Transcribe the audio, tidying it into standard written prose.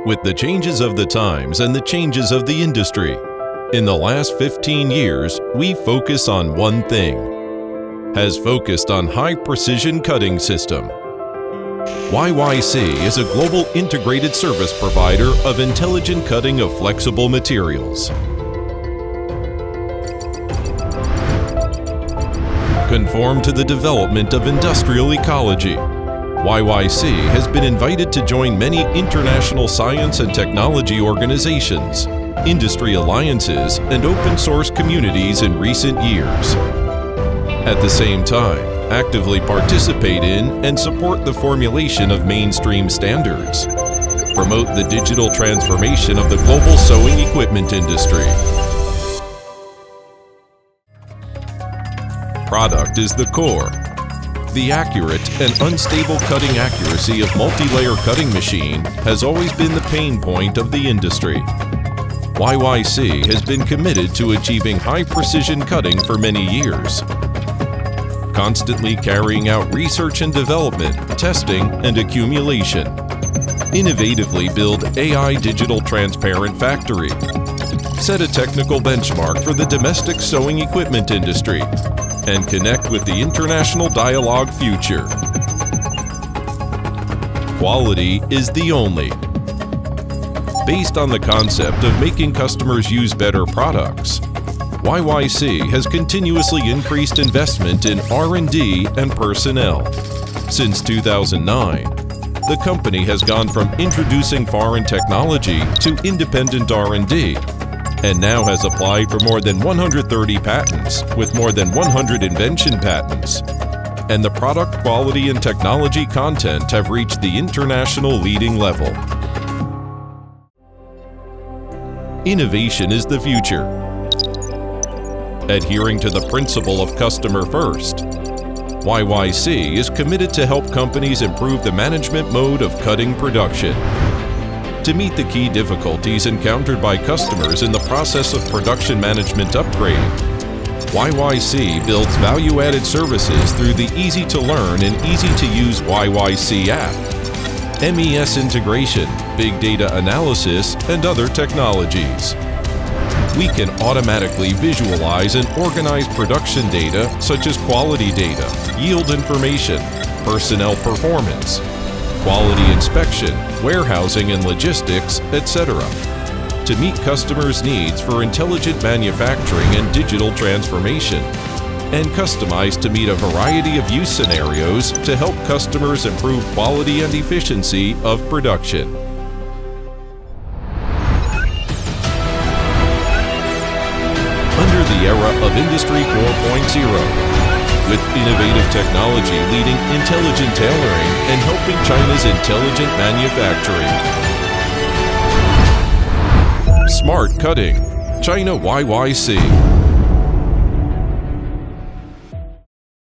With the changes of the times and the changes of the industry, in the last 15 years, we focus on one thing, has focused on high-precision cutting system. YYC is a global integrated service provider of intelligent cutting of flexible materials. Conform to the development of industrial ecology. YYC has been invited to join many international science and technology organizations, industry alliances, and open source communities in recent years. At the same time, actively participate in and support the formulation of mainstream standards. Promote the digital transformation of the global sewing equipment industry. Product is the core. The accurate and unstable cutting accuracy of multi-layer cutting machine has always been the pain point of the industry. YYC has been committed to achieving high-precision cutting for many years, constantly carrying out research and development, testing, and accumulation. Innovatively build AI digital transparent factory. Set a technical benchmark for the domestic sewing equipment industry, and connect with the international dialogue future. Quality is the only. Based on the concept of making customers use better products, YYC has continuously increased investment in R&D and personnel. Since 2009, the company has gone from introducing foreign technology to independent R&D, and now has applied for more than 130 patents with more than 100 invention patents. And the product quality and technology content have reached the international leading level. Innovation is the future. Adhering to the principle of customer first, YYC is committed to help companies improve the management mode of cutting production. To meet the key difficulties encountered by customers in the process of production management upgrade, YYC builds value-added services through the easy-to-learn and easy-to-use YYC app, MES integration, big data analysis, and other technologies. We can automatically visualize and organize production data such as quality data, yield information, personnel performance, quality inspection, warehousing and logistics, etc., to meet customers' needs for intelligent manufacturing and digital transformation, and customized to meet a variety of use scenarios to help customers improve quality and efficiency of production. Under the era of Industry 4.0, with innovative technology leading intelligent tailoring and helping China's intelligent manufacturing. Smart cutting, China YYC.